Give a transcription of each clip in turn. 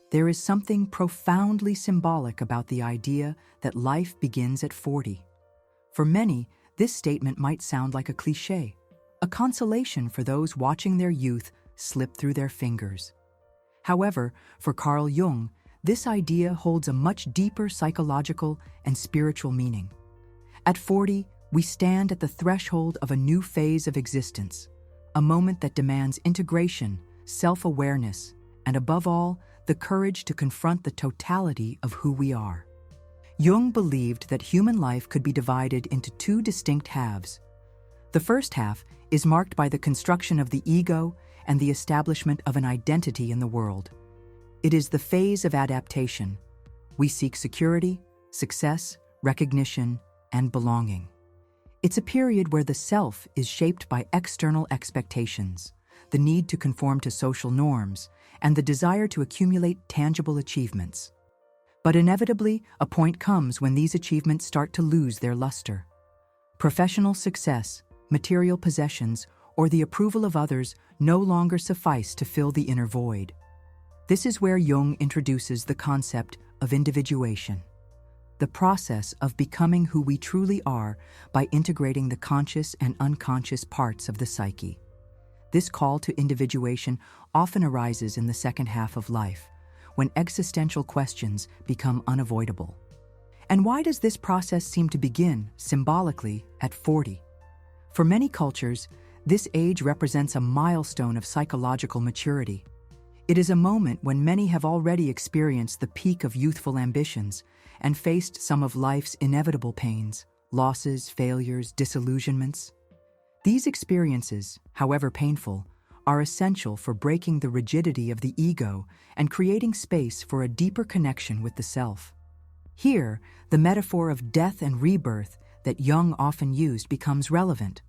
There is something profoundly symbolic about the idea that life begins at 40. For many, this statement might sound like a cliché, a consolation for those watching their youth slip through their fingers. However, for Carl Jung, this idea holds a much deeper psychological and spiritual meaning. At 40, we stand at the threshold of a new phase of existence, a moment that demands integration, self-awareness, and above all, the courage to confront the totality of who we are. Jung believed that human life could be divided into two distinct halves. The first half is marked by the construction of the ego and the establishment of an identity in the world. It is the phase of adaptation. We seek security, success, recognition, and belonging. It's a period where the self is shaped by external expectations, the need to conform to social norms, and the desire to accumulate tangible achievements. But inevitably, a point comes when these achievements start to lose their luster. Professional success, material possessions, or the approval of others no longer suffice to fill the inner void. This is where Jung introduces the concept of individuation, the process of becoming who we truly are by integrating the conscious and unconscious parts of the psyche. This call to individuation often arises in the second half of life, when existential questions become unavoidable. And why does this process seem to begin, symbolically, at 40? For many cultures, this age represents a milestone of psychological maturity. It is a moment when many have already experienced the peak of youthful ambitions and faced some of life's inevitable pains, losses, failures, disillusionments. These experiences, however painful, are essential for breaking the rigidity of the ego and creating space for a deeper connection with the self. Here, the metaphor of death and rebirth that Jung often used becomes relevant.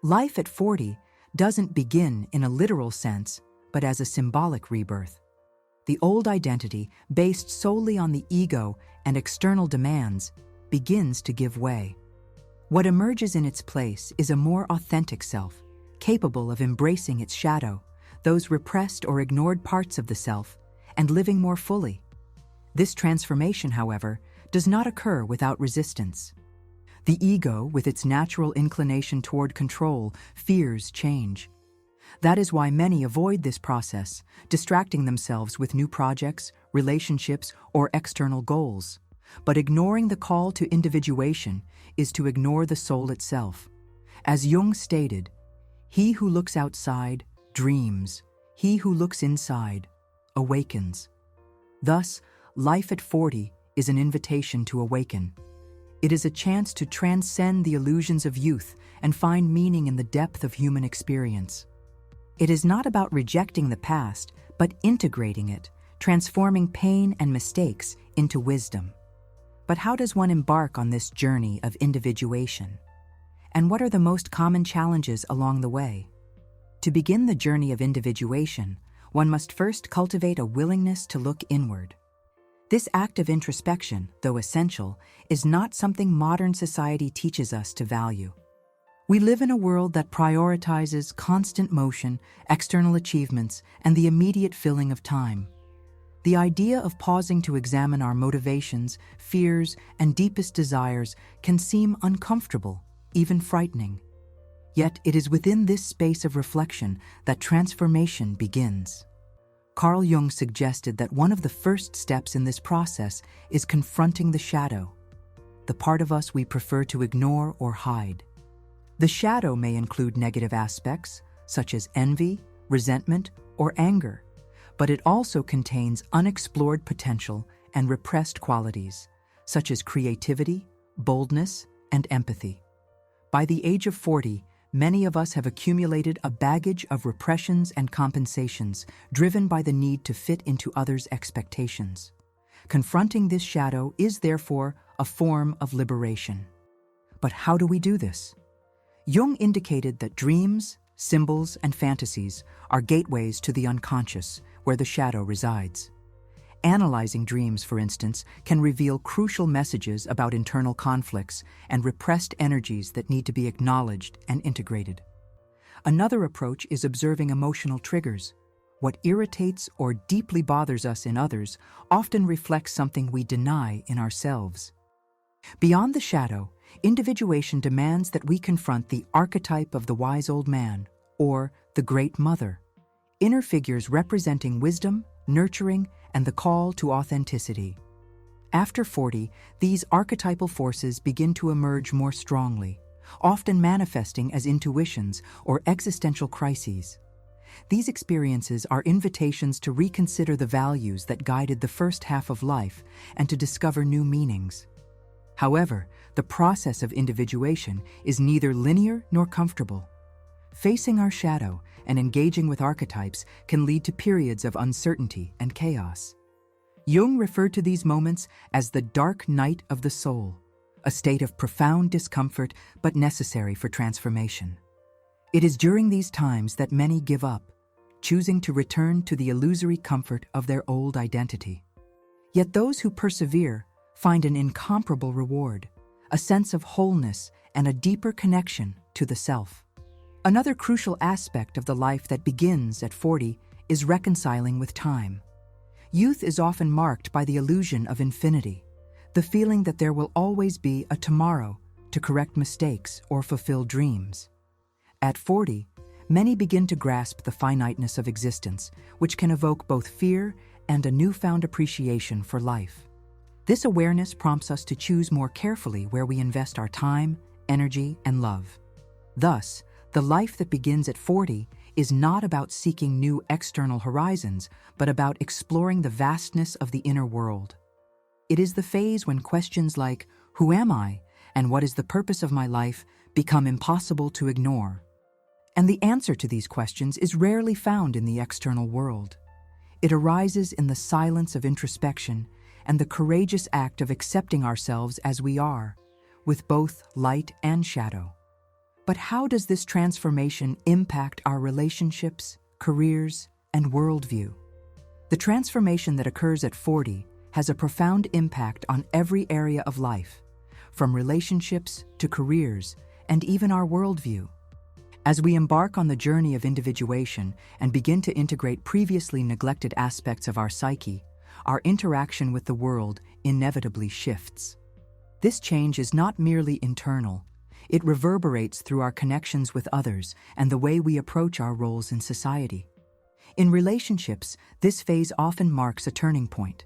Life at 40 doesn't begin in a literal sense, but as a symbolic rebirth. The old identity, based solely on the ego and external demands, begins to give way. What emerges in its place is a more authentic self, capable of embracing its shadow, those repressed or ignored parts of the self, and living more fully. This transformation, however, does not occur without resistance. The ego, with its natural inclination toward control, fears change. That is why many avoid this process, distracting themselves with new projects, relationships, or external goals. But ignoring the call to individuation is to ignore the soul itself. As Jung stated, "He who looks outside dreams, he who looks inside awakens." Thus, life at 40 is an invitation to awaken. It is a chance to transcend the illusions of youth and find meaning in the depth of human experience. It is not about rejecting the past, but integrating it, transforming pain and mistakes into wisdom. But how does one embark on this journey of individuation? And what are the most common challenges along the way? To begin the journey of individuation, one must first cultivate a willingness to look inward. This act of introspection, though essential, is not something modern society teaches us to value. We live in a world that prioritizes constant motion, external achievements, and the immediate filling of time. The idea of pausing to examine our motivations, fears, and deepest desires can seem uncomfortable, even frightening. Yet it is within this space of reflection that transformation begins. Carl Jung suggested that one of the first steps in this process is confronting the shadow, the part of us we prefer to ignore or hide. The shadow may include negative aspects, such as envy, resentment, or anger, but it also contains unexplored potential and repressed qualities, such as creativity, boldness, and empathy. By the age of 40, many of us have accumulated a baggage of repressions and compensations driven by the need to fit into others' expectations. Confronting this shadow is therefore a form of liberation. But how do we do this? Jung indicated that dreams, symbols, and fantasies are gateways to the unconscious, where the shadow resides. Analyzing dreams, for instance, can reveal crucial messages about internal conflicts and repressed energies that need to be acknowledged and integrated. Another approach is observing emotional triggers. what irritates or deeply bothers us in others often reflects something we deny in ourselves. Beyond the shadow, individuation demands that we confront the archetype of the wise old man, or the great mother, inner figures representing wisdom, nurturing, and the call to authenticity. After 40, these archetypal forces begin to emerge more strongly, often manifesting as intuitions or existential crises. These experiences are invitations to reconsider the values that guided the first half of life and to discover new meanings. However, the process of individuation is neither linear nor comfortable. Facing our shadow and engaging with archetypes can lead to periods of uncertainty and chaos. Jung referred to these moments as the dark night of the soul, a state of profound discomfort but necessary for transformation. It is during these times that many give up, choosing to return to the illusory comfort of their old identity. Yet those who persevere find an incomparable reward, a sense of wholeness and a deeper connection to the self. Another crucial aspect of the life that begins at 40 is reconciling with time. Youth is often marked by the illusion of infinity, the feeling that there will always be a tomorrow to correct mistakes or fulfill dreams. At 40, many begin to grasp the finiteness of existence, which can evoke both fear and a newfound appreciation for life. This awareness prompts us to choose more carefully where we invest our time, energy, and love. Thus, the life that begins at 40 is not about seeking new external horizons, but about exploring the vastness of the inner world. It is the phase when questions like, "Who am I?" and "What is the purpose of my life?" become impossible to ignore. And the answer to these questions is rarely found in the external world. It arises in the silence of introspection and the courageous act of accepting ourselves as we are, with both light and shadow. But how does this transformation impact our relationships, careers, and worldview? The transformation that occurs at 40 has a profound impact on every area of life, from relationships to careers, and even our worldview. As we embark on the journey of individuation and begin to integrate previously neglected aspects of our psyche, our interaction with the world inevitably shifts. This change is not merely internal. It reverberates through our connections with others and the way we approach our roles in society. In relationships, this phase often marks a turning point.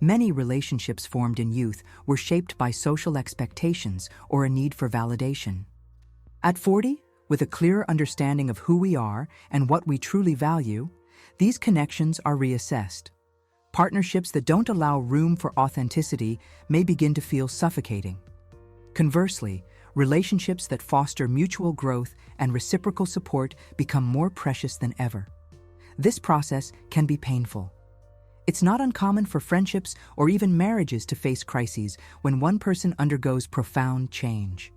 Many relationships formed in youth were shaped by social expectations or a need for validation. At 40, with a clear understanding of who we are and what we truly value, these connections are reassessed. Partnerships that don't allow room for authenticity may begin to feel suffocating. Conversely, relationships that foster mutual growth and reciprocal support become more precious than ever. This process can be painful. It's not uncommon for friendships or even marriages to face crises when one person undergoes profound change.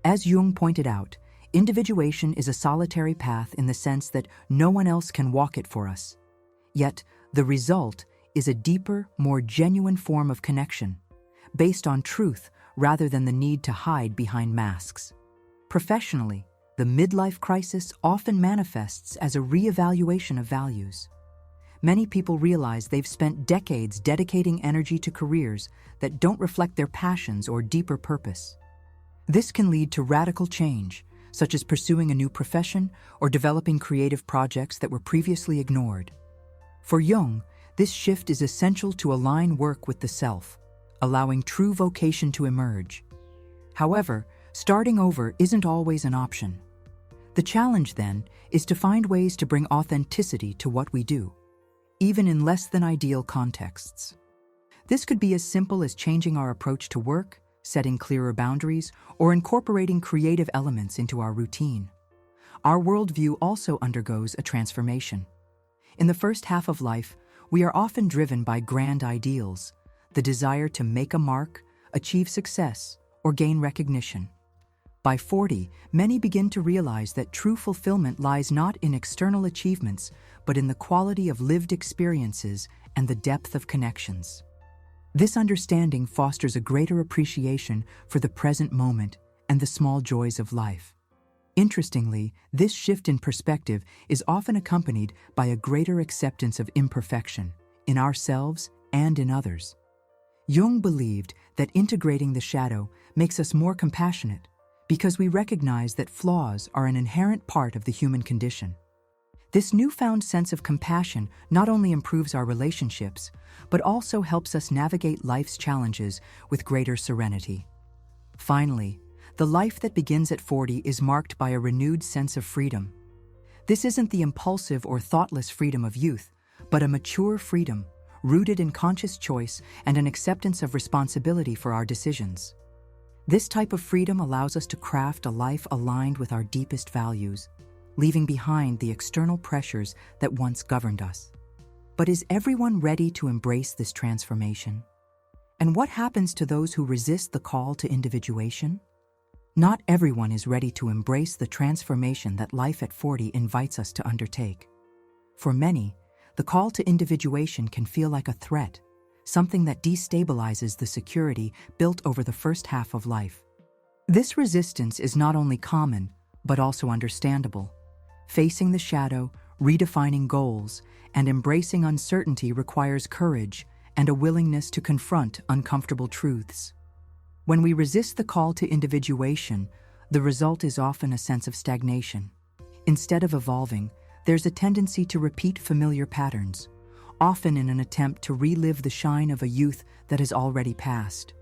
As Jung pointed out, individuation is a solitary path in the sense that no one else can walk it for us. Yet, the result is a deeper, more genuine form of connection, based on truth rather than the need to hide behind masks. Professionally, the midlife crisis often manifests as a reevaluation of values. Many people realize they've spent decades dedicating energy to careers that don't reflect their passions or deeper purpose. This can lead to radical change, such as pursuing a new profession or developing creative projects that were previously ignored. For Jung, this shift is essential to align work with the self, allowing true vocation to emerge. However, starting over isn't always an option. The challenge, then, is to find ways to bring authenticity to what we do, even in less than ideal contexts. This could be as simple as changing our approach to work, setting clearer boundaries, or incorporating creative elements into our routine. Our worldview also undergoes a transformation. In the first half of life, we are often driven by grand ideals, the desire to make a mark, achieve success, or gain recognition. By 40, many begin to realize that true fulfillment lies not in external achievements, but in the quality of lived experiences and the depth of connections. This understanding fosters a greater appreciation for the present moment and the small joys of life. Interestingly, this shift in perspective is often accompanied by a greater acceptance of imperfection in ourselves and in others. Jung believed that integrating the shadow makes us more compassionate because we recognize that flaws are an inherent part of the human condition. This newfound sense of compassion not only improves our relationships, but also helps us navigate life's challenges with greater serenity. Finally, the life that begins at 40 is marked by a renewed sense of freedom. This isn't the impulsive or thoughtless freedom of youth, but a mature freedom rooted in conscious choice and an acceptance of responsibility for our decisions. This type of freedom allows us to craft a life aligned with our deepest values, leaving behind the external pressures that once governed us. But is everyone ready to embrace this transformation? And what happens to those who resist the call to individuation? Not everyone is ready to embrace the transformation that life at 40 invites us to undertake. For many, the call to individuation can feel like a threat, something that destabilizes the security built over the first half of life. This resistance is not only common, but also understandable. Facing the shadow, redefining goals, and embracing uncertainty requires courage and a willingness to confront uncomfortable truths. When we resist the call to individuation, the result is often a sense of stagnation. Instead of evolving, there's a tendency to repeat familiar patterns, often in an attempt to relive the shine of a youth that has already passed.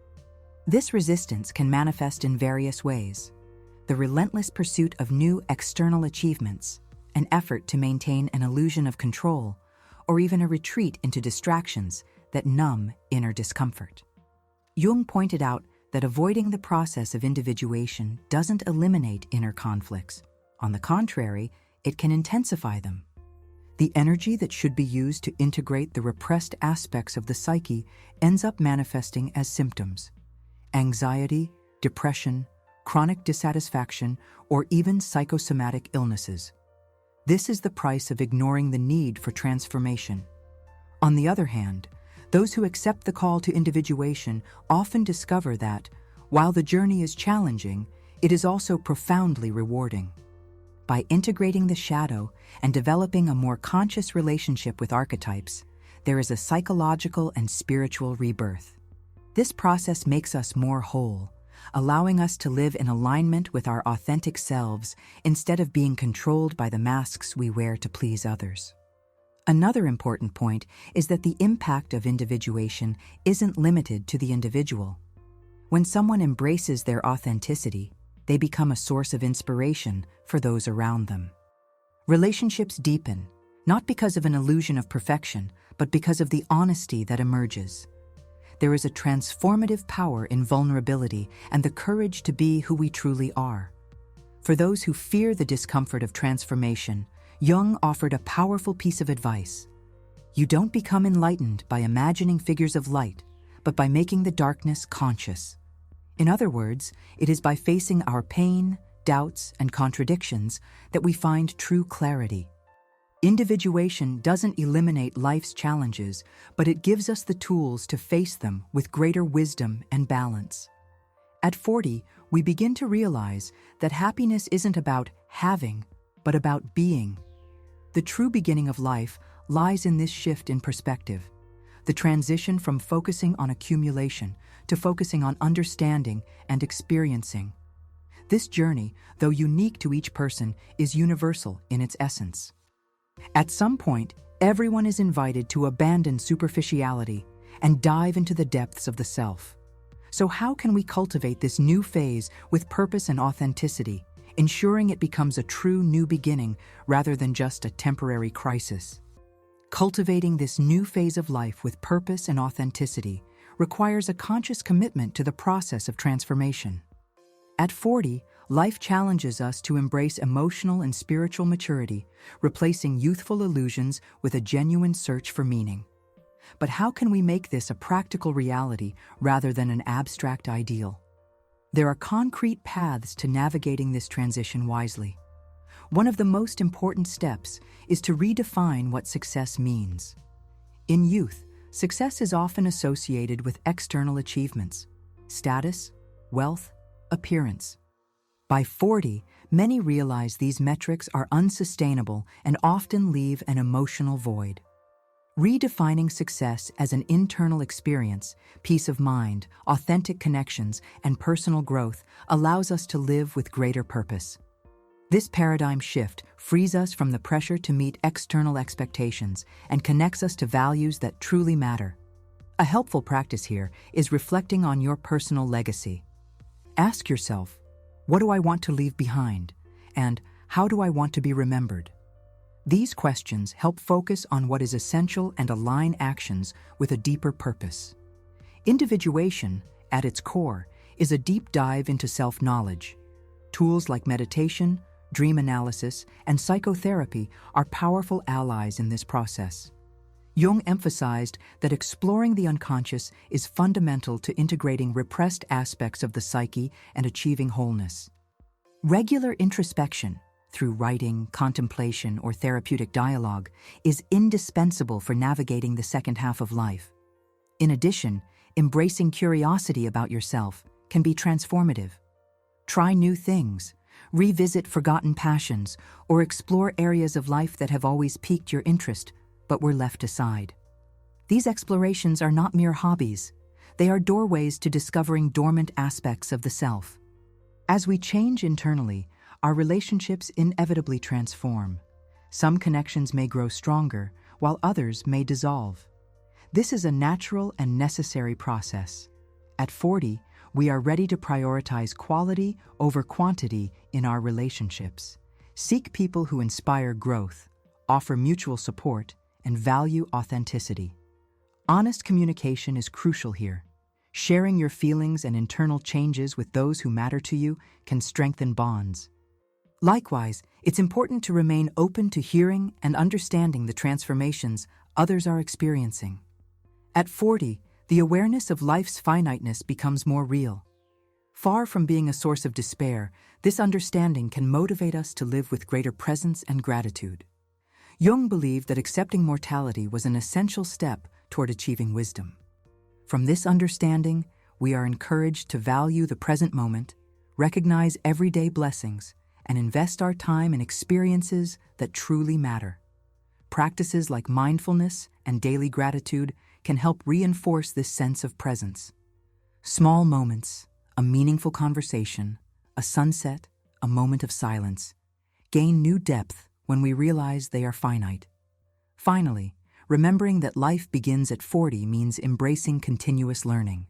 This resistance can manifest in various ways: the relentless pursuit of new external achievements, an effort to maintain an illusion of control, or even a retreat into distractions that numb inner discomfort. Jung pointed out that avoiding the process of individuation doesn't eliminate inner conflicts. On the contrary, it can intensify them. The energy that should be used to integrate the repressed aspects of the psyche ends up manifesting as symptoms: anxiety, depression, chronic dissatisfaction, or even psychosomatic illnesses. This is the price of ignoring the need for transformation. On the other hand, those who accept the call to individuation often discover that, while the journey is challenging, it is also profoundly rewarding. By integrating the shadow and developing a more conscious relationship with archetypes, there is a psychological and spiritual rebirth. This process makes us more whole, allowing us to live in alignment with our authentic selves instead of being controlled by the masks we wear to please others. Another important point is that the impact of individuation isn't limited to the individual. When someone embraces their authenticity, they become a source of inspiration for those around them. Relationships deepen, not because of an illusion of perfection, but because of the honesty that emerges. There is a transformative power in vulnerability and the courage to be who we truly are. For those who fear the discomfort of transformation, Jung offered a powerful piece of advice. You don't become enlightened by imagining figures of light, but by making the darkness conscious. In other words, it is by facing our pain, doubts, and contradictions that we find true clarity. Individuation doesn't eliminate life's challenges, but it gives us the tools to face them with greater wisdom and balance. At 40, we begin to realize that happiness isn't about having, but about being. The true beginning of life lies in this shift in perspective, the transition from focusing on accumulation to focusing on understanding and experiencing. This journey, though unique to each person, is universal in its essence. At some point, everyone is invited to abandon superficiality and dive into the depths of the self. So how can we cultivate this new phase with purpose and authenticity, ensuring it becomes a true new beginning rather than just a temporary crisis? Cultivating this new phase of life with purpose and authenticity requires a conscious commitment to the process of transformation. At 40, life challenges us to embrace emotional and spiritual maturity, replacing youthful illusions with a genuine search for meaning. But how can we make this a practical reality rather than an abstract ideal? There are concrete paths to navigating this transition wisely. One of the most important steps is to redefine what success means. In youth, success is often associated with external achievements: status, wealth, appearance. By 40, many realize these metrics are unsustainable and often leave an emotional void. Redefining success as an internal experience, peace of mind, authentic connections, and personal growth allows us to live with greater purpose. This paradigm shift frees us from the pressure to meet external expectations and connects us to values that truly matter. A helpful practice here is reflecting on your personal legacy. Ask yourself, what do I want to leave behind? And how do I want to be remembered? These questions help focus on what is essential and align actions with a deeper purpose. Individuation, at its core, is a deep dive into self-knowledge. Tools like meditation, dream analysis, and psychotherapy are powerful allies in this process. Jung emphasized that exploring the unconscious is fundamental to integrating repressed aspects of the psyche and achieving wholeness. Regular introspection, through writing, contemplation, or therapeutic dialogue, is indispensable for navigating the second half of life. In addition, embracing curiosity about yourself can be transformative. Try new things, revisit forgotten passions, or explore areas of life that have always piqued your interest but were left aside. These explorations are not mere hobbies. They are doorways to discovering dormant aspects of the self. As we change internally, our relationships inevitably transform. Some connections may grow stronger, while others may dissolve. This is a natural and necessary process. At 40, we are ready to prioritize quality over quantity in our relationships. Seek people who inspire growth, offer mutual support, and value authenticity. Honest communication is crucial here. Sharing your feelings and internal changes with those who matter to you can strengthen bonds. Likewise, it's important to remain open to hearing and understanding the transformations others are experiencing. At 40, the awareness of life's finiteness becomes more real. Far from being a source of despair, this understanding can motivate us to live with greater presence and gratitude. Jung believed that accepting mortality was an essential step toward achieving wisdom. From this understanding, we are encouraged to value the present moment, recognize everyday blessings, and invest our time in experiences that truly matter. Practices like mindfulness and daily gratitude can help reinforce this sense of presence. Small moments, a meaningful conversation, a sunset, a moment of silence, gain new depth when we realize they are finite. Finally, remembering that life begins at 40 means embracing continuous learning.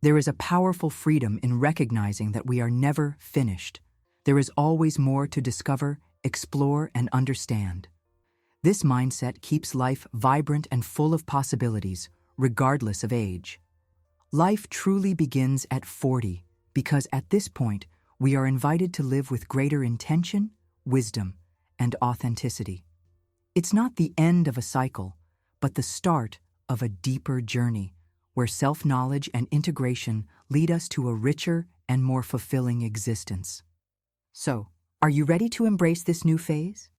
There is a powerful freedom in recognizing that we are never finished. There is always more to discover, explore, and understand. This mindset keeps life vibrant and full of possibilities, regardless of age. Life truly begins at 40 because at this point, we are invited to live with greater intention, wisdom, and authenticity. It's not the end of a cycle, but the start of a deeper journey where self-knowledge and integration lead us to a richer and more fulfilling existence. So, are you ready to embrace this new phase?